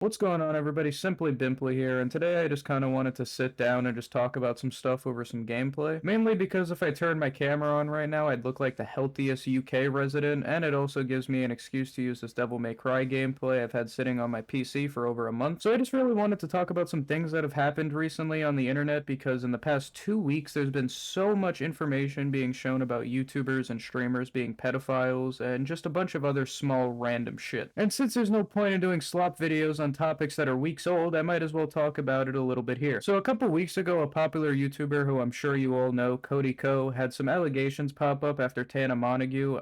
What's going on, everybody? Simply Bimpley here, and today I just kind of wanted to sit down and just talk about some stuff over some gameplay. Mainly because if I turn my camera on right now, I'd look like the healthiest UK resident, and it also gives me an excuse to use this Devil May Cry gameplay I've had sitting on my PC for over a month. So I just really wanted to talk about some things that have happened recently on the internet, because in the past 2 weeks there's been so much information being shown about YouTubers and streamers being pedophiles, and just a bunch of other small random shit. And since there's no point in doing slop videos on topics that are weeks old, I might as well talk about it a little bit here. So a couple weeks ago, a popular YouTuber who I'm sure you all know, Cody Ko, had some allegations pop up after Tana Montague.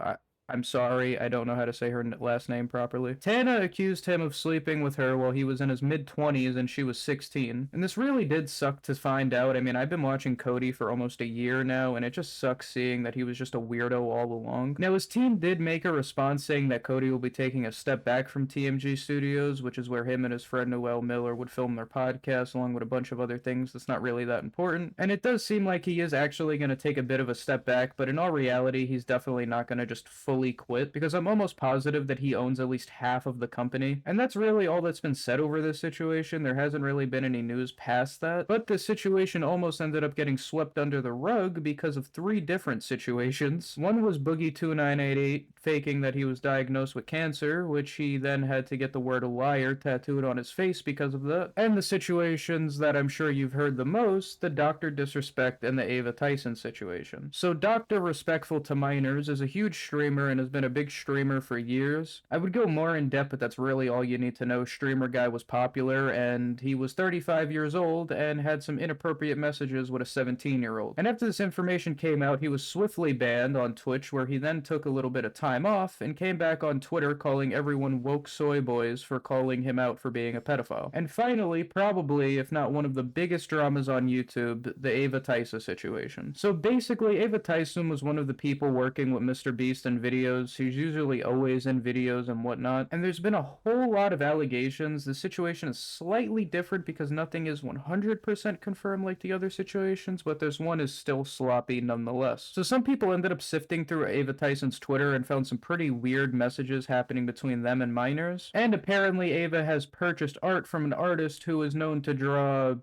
I'm sorry, I don't know how to say her last name properly. Tana accused him of sleeping with her while he was in his mid-20s and she was 16. And this really did suck to find out. I mean, I've been watching Cody for almost a year now, and it just sucks seeing that he was just a weirdo all along. Now, his team did make a response saying that Cody will be taking a step back from TMG Studios, which is where him and his friend Noel Miller would film their podcast, along with a bunch of other things that's not really that important. And it does seem like he is actually going to take a bit of a step back, but in all reality, he's definitely not going to just fully quit, because I'm almost positive that he owns at least half of the company. And that's really all that's been said over this situation. There hasn't really been any news past that. But the situation almost ended up getting swept under the rug because of three different situations. One was Boogie2988 faking that he was diagnosed with cancer, which he then had to get the word a liar tattooed on his face because of that. And the situations that I'm sure you've heard the most, the Dr. Disrespect and the Ava Tyson situation. So Dr. Respectful to Minors is a huge streamer and has been a big streamer for years. I would go more in depth, but that's really all you need to know. Streamer guy was popular, and he was 35 years old and had some inappropriate messages with a 17-year-old. And after this information came out, he was swiftly banned on Twitch, where he then took a little bit of time off and came back on Twitter calling everyone woke soy boys for calling him out for being a pedophile. And finally, probably, if not one of the biggest dramas on YouTube, the Ava Tyson situation. So basically, Ava Tyson was one of the people working with Mr. Beast in videos. He's usually always in videos and whatnot, and there's been a whole lot of allegations. The situation is slightly different because nothing is 100% confirmed like the other situations, but there's one is still sloppy nonetheless. So some people ended up sifting through Ava Tyson's Twitter and found some pretty weird messages happening between them and Minors, and apparently Ava has purchased art from an artist who is known to draw,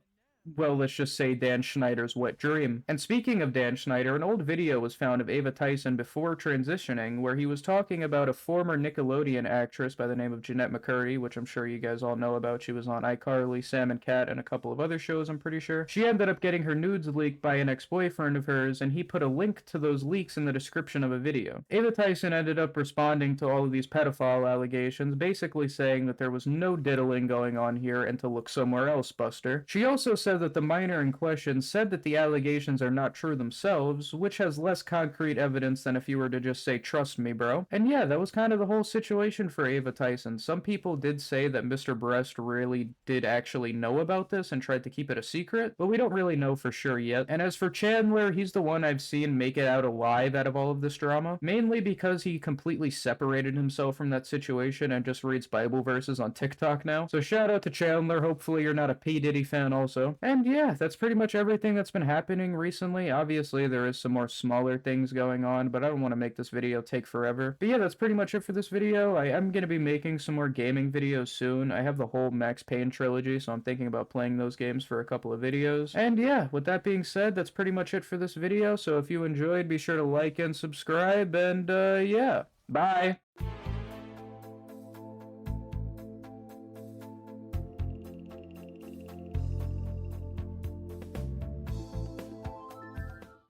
well, let's just say Dan Schneider's Wet Dream. And speaking of Dan Schneider, an old video was found of Ava Tyson before transitioning, where he was talking about a former Nickelodeon actress by the name of Jeanette McCurdy, which I'm sure you guys all know about. She was on iCarly, Sam and Cat, and a couple of other shows, I'm pretty sure. She ended up getting her nudes leaked by an ex-boyfriend of hers, and he put a link to those leaks in the description of a video. Ava Tyson ended up responding to all of these pedophile allegations, basically saying that there was no diddling going on here and to look somewhere else, Buster. She also said that the minor in question said that the allegations are not true themselves, which has less concrete evidence than if you were to just say, "Trust me, bro." And yeah, that was kind of the whole situation for Ava Tyson. Some people did say that Mr. Breast really did actually know about this and tried to keep it a secret, but we don't really know for sure yet. And as for Chandler, he's the one I've seen make it out alive out of all of this drama, mainly because he completely separated himself from that situation and just reads Bible verses on TikTok now. So shout out to Chandler. Hopefully you're not a P. Diddy fan also. And yeah, that's pretty much everything that's been happening recently. Obviously, there is some more smaller things going on, but I don't want to make this video take forever. But yeah, that's pretty much it for this video. I am going to be making some more gaming videos soon. I have the whole Max Payne trilogy, so I'm thinking about playing those games for a couple of videos. And yeah, with that being said, that's pretty much it for this video. So if you enjoyed, be sure to like and subscribe, and yeah, bye!